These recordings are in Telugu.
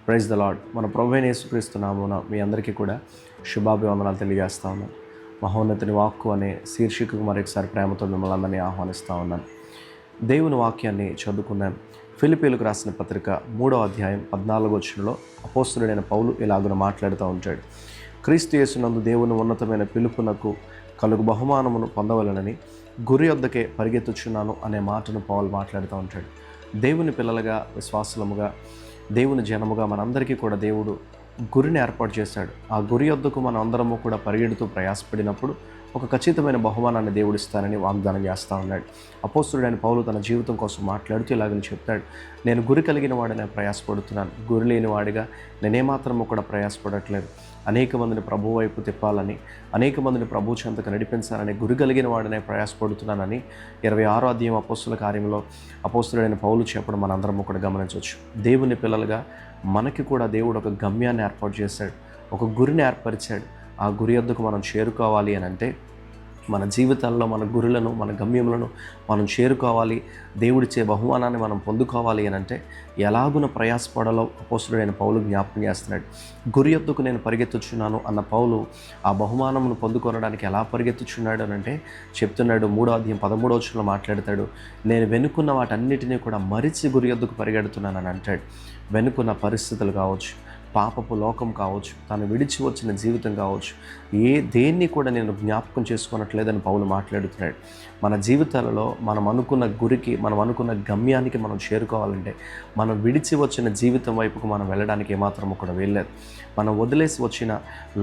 Praise the lord. మన ప్రభువైన యేసుక్రీస్తు నామమున మీ అందరికీ కూడా శుభాభివందనాలు తెలియజేస్తా ఉన్నాను. మహోన్నతుని వాక్కు అనే శీర్షికకు మరొకసారి ప్రేమతో మిమ్మల్ని అందరినీ ఆహ్వానిస్తూ ఉన్నాను. దేవుని వాక్యాన్ని చదువుకున్నాను. ఫిలిప్పీలకు రాసిన పత్రిక 3వ అధ్యాయం 14వ వచనంలో అపోస్తలుడైన పౌలు ఇలాగున మాట్లాడుతూ ఉంటాడు. క్రీస్తు యేసునందు దేవుని ఉన్నతమైన పిలుపునకు కలుగు బహుమానమును పొందవలనని గురి వద్దకే పరిగెత్తుచున్నాను అనే మాటను పౌలు మాట్లాడుతూ ఉంటాడు. దేవుని పిల్లలుగా, విశ్వాసులముగా, దేవుని జనముగా మనందరికీ కూడా దేవుడు గురిని ఏర్పాటు చేశాడు. ఆ గురి వద్దకు మనం అందరము కూడా పరిగెడుతూ ప్రయాసపడినప్పుడు ఒక ఖచ్చితమైన బహుమానాన్ని దేవుడు ఇస్తానని వాగ్దానం చేస్తూ ఉన్నాడు. అపోస్తలుడైన పౌలు తన జీవితం కోసం మాట్లాడుతూ ఇలాగని చెప్తాడు, నేను గురి కలిగిన వాడిని ప్రయాసపడుతున్నాను, గురి లేని వాడిగా నేనేమాత్రము కూడా ప్రయాసపడట్లేదు. అనేక మందిని ప్రభు వైపు తిప్పాలని, అనేక మందిని ప్రభు చెంతకు నడిపించాలని గురి కలిగిన వాడినే ప్రయాసపడుతున్నానని 26వ అధ్యాయం అపోస్తల కార్యంలో అపోస్తలుడైన పౌలు చెప్పడం మనందరము కూడా గమనించవచ్చు. దేవుని పిల్లలుగా మనకి కూడా దేవుడు ఒక గమ్యాన్ని ఏర్పాటు చేశాడు, ఒక గురిని ఏర్పరిచాడు. ఆ గురి వద్దకు మనం చేరుకోవాలి అని అంటే మన జీవితాల్లో మన గురులను, మన గమ్యములను మనం చేరుకోవాలి, దేవుడిచ్చే బహుమానాన్ని మనం పొందుకోవాలి అని అంటే ఎలాగున ప్రయాసపడాలో అపోస్తలుడైన పౌలు జ్ఞాపకం చేస్తున్నాడు. గురి వద్దకు నేను పరిగెత్తుచున్నాను అన్న పౌలు ఆ బహుమానమును పొందుకొనడానికి ఎలా పరిగెత్తుచున్నాడు అని అంటే చెప్తున్నాడు. 3వ అధ్యాయం 13వ వచనంలో మాట్లాడతాడు, నేను వెనుకున్న వాటన్నిటినీ కూడా మరిచి గురి వద్దకు పరిగెడుతున్నానని అంటాడు. వెనుకున్న పరిస్థితులు కావచ్చు, పాపపు లోకం కావచ్చు, తను విడిచి వచ్చిన జీవితం కావచ్చు, దేన్ని కూడా నేను జ్ఞాపకం చేసుకోనట్లేదని పౌలు మాట్లాడుతున్నాడు. మన జీవితాలలో మనం అనుకున్న గురికి, మనం అనుకున్న గమ్యానికి మనం చేరుకోవాలంటే మనం విడిచి వచ్చిన జీవితం వైపుకు మనం వెళ్ళడానికి ఏమాత్రము కూడా వీల్లేదు. మనం వదిలేసి వచ్చిన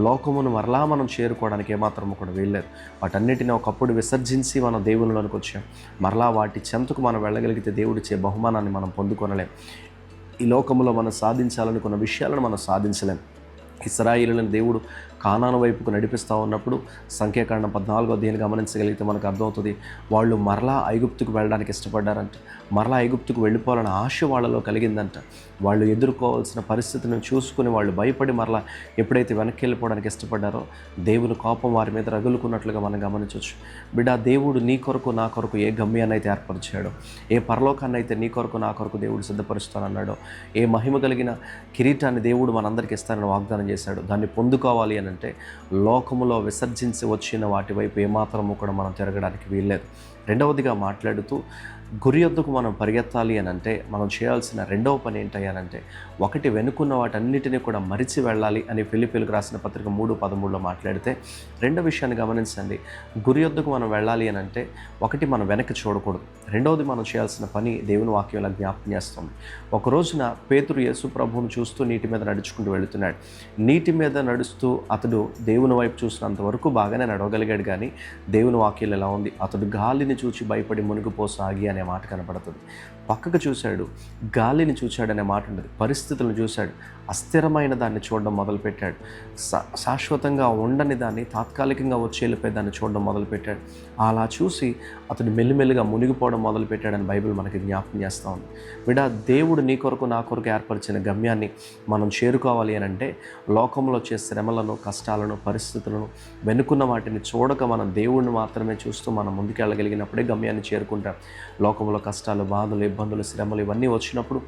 లోకమును మరలా మనం చేరుకోవడానికి ఏమాత్రము కూడా వీల్లేదు. వాటన్నిటిని ఒకప్పుడు విసర్జించి మనం దేవునిలోనికి వచ్చాం. మరలా వాటి చెంతకు మనం వెళ్ళగలిగితే దేవుడిచ్చే బహుమానాన్ని మనం పొందుకొనలేం. ఈ లోకంలో మనం సాధించాలనుకున్న విషయాలను మనం సాధించలేం. ఇశ్రాయేలులను దేవుడు కానాను వైపుకు నడిపిస్తూ ఉన్నప్పుడు సంఖ్యాకాండం 14వ అధ్యాయాన్ని గమనించగలిగితే మనకు అర్థమవుతుంది. వాళ్ళు మరలా ఐగుప్తుకు వెళ్ళడానికి ఇష్టపడ్డారంట. మరలా ఐగుప్తుకు వెళ్ళిపోవాలన్న ఆశ వాళ్ళలో కలిగిందంట. వాళ్ళు ఎదుర్కోవాల్సిన పరిస్థితిని చూసుకుని వాళ్ళు భయపడి మరలా ఎప్పుడైతే వెనక్కి వెళ్ళిపోవడానికి ఇష్టపడ్డారో దేవుని కోపం వారి మీద రగులుకున్నట్లుగా మనం గమనించవచ్చు. బిడ్డ, దేవుడు నీ కొరకు, నా కొరకు ఏ గమ్యాన్ని అయితే ఏర్పరిచాడో, ఏ పరలోకాన్ని అయితే నీ కొరకు, నా కొరకు దేవుడు సిద్ధపరుస్తానన్నాడో, ఏ మహిమ కలిగిన కిరీటాన్ని దేవుడు మనందరికీ ఇస్తానని వాగ్దానం చేశాడు, దాన్ని పొందుకోవాలి అని అంటే లోకములో విసర్జించి వచ్చిన వాటి వైపు ఏమాత్రము కూడా మనం తిరగడానికి వీల్లేదు. రెండవదిగా మాట్లాడుతూ గురి వద్దకు మనం పరిగెత్తాలి అని అంటే మనం చేయాల్సిన రెండవ పని ఏంటయ్యానంటే, ఒకటి వెనుకున్న వాటన్నిటినీ కూడా మరిచి వెళ్ళాలి అని ఫిలిప్పీలకు రాసిన పత్రిక 3:13లో మాట్లాడితే, రెండో విషయాన్ని గమనించండి. గురి వద్దకు మనం వెళ్ళాలి అని అంటే ఒకటి మనం వెనక్కి చూడకూడదు. రెండవది మనం చేయాల్సిన పని దేవుని వాక్యం ఇలా జ్ఞాపకం చేస్తుంది. ఒక రోజున పేతురు యేసు ప్రభువును చూస్తూ నీటి మీద నడుచుకుంటూ వెళుతున్నాడు. నీటి మీద నడుస్తూ అతడు దేవుని వైపు చూసినంత వరకు బాగానే నడవగలిగాడు. కానీ దేవుని వాక్యం ఎలా ఉంది, అతడు గాలిని చూచి భయపడి మునిగిపోసాగి అనే మాట కనపడుతుంది. పక్కకు చూశాడు, గాలిని చూశాడనే మాట ఉండదు. పరిస్థితులను చూశాడు, అస్థిరమైన దాన్ని చూడడం మొదలుపెట్టాడు. శాశ్వతంగా ఉండని దాన్ని, తాత్కాలికంగా వచ్చి వెళ్ళిపోయి దాన్ని చూడడం మొదలుపెట్టాడు. అలా చూసి అతడు మెల్లిమెల్లిగా మునిగిపోవడం మొదలుపెట్టాడని బైబిల్ మనకి జ్ఞాపకం చేస్తూ ఉంది. బిడ్డ, దేవుడు నీ కొరకు, నా కొరకు ఏర్పరిచిన గమ్యాన్ని మనం చేరుకోవాలి అని అంటే లోకంలో వచ్చే శ్రమలను, కష్టాలను, పరిస్థితులను, వెనుకున్న వాటిని చూడక మనం దేవుడిని మాత్రమే చూస్తూ మనం ముందుకెళ్ళగలిగినప్పుడే గమ్యాన్ని చేరుకుంటాం. లోకంలో కష్టాలు, బాధలు, ఇబ్బందులు, శ్రమలు ఇవన్నీ వచ్చినప్పుడు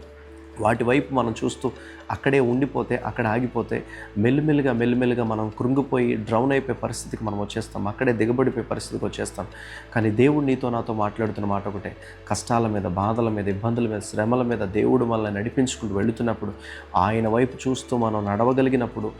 వాటి వైపు మనం చూస్తూ అక్కడే ఉండిపోతే, అక్కడ ఆగిపోతే మెల్లిమెల్లిగా మనం కృంగిపోయి డ్రౌన్ అయిపోయే పరిస్థితికి మనం వచ్చేస్తాం. అక్కడే దిగబడిపోయే పరిస్థితికి వచ్చేస్తాం. కానీ దేవుడు నీతో నాతో మాట్లాడుతున్న మాట ఒకటే, కష్టాల మీద, బాధల మీద, ఇబ్బందుల మీద, శ్రమల మీద దేవుడు మనల్ని నడిపించుకుంటూ వెళుతున్నప్పుడు, ఆయన వైపు చూస్తూ మనం నడవగలిగినప్పుడు,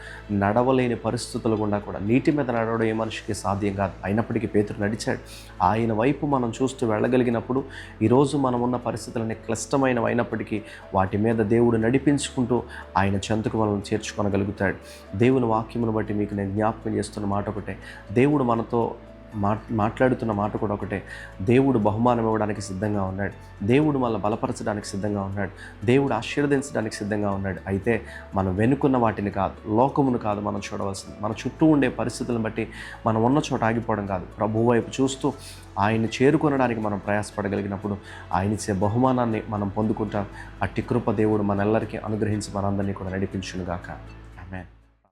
నడవలేని పరిస్థితుల గుండా కూడా, నీటి మీద నడవడం ఏ మనిషికి సాధ్యం కాదు, అయినప్పటికీ పేతురు నడిచాడు. ఆయన వైపు మనం చూస్తూ వెళ్ళగలిగినప్పుడు ఈరోజు మనం ఉన్న పరిస్థితులని క్లిష్టమైనవి అయినప్పటికీ వాటి మీద దేవుడు నడిపించుకుంటూ ఆయన చెంతకు మనల్ని చేర్చుకొనగలుగుతాడు. దేవుని వాక్యమును బట్టి మీకు నేను జ్ఞాపకం చేస్తున్న మాట ఒకటే, దేవుడు మనతో మాట్లాడుతున్న మాట కూడా ఒకటే. దేవుడు బహుమానం ఇవ్వడానికి సిద్ధంగా ఉన్నాడు. దేవుడు మనల్ని బలపరచడానికి సిద్ధంగా ఉన్నాడు. దేవుడు ఆశీర్వదించడానికి సిద్ధంగా ఉన్నాడు. అయితే మనం వెనుకున్న వాటిని కాదు, లోకమును కాదు మనం చూడవలసింది. మన చుట్టూ ఉండే పరిస్థితులను బట్టి మనం ఉన్న చోట ఆగిపోవడం కాదు, ప్రభువు వైపు చూస్తూ ఆయన్ని చేరుకొనడానికి మనం ప్రయాసపడగలిగినప్పుడు ఆయన ఇచ్చే బహుమానాన్ని మనం పొందుకుంటాం. అట్టి కృప దేవుడు మనెల్లరికీ అనుగ్రహించి మనందరినీ కూడా నడిపించునుగాక.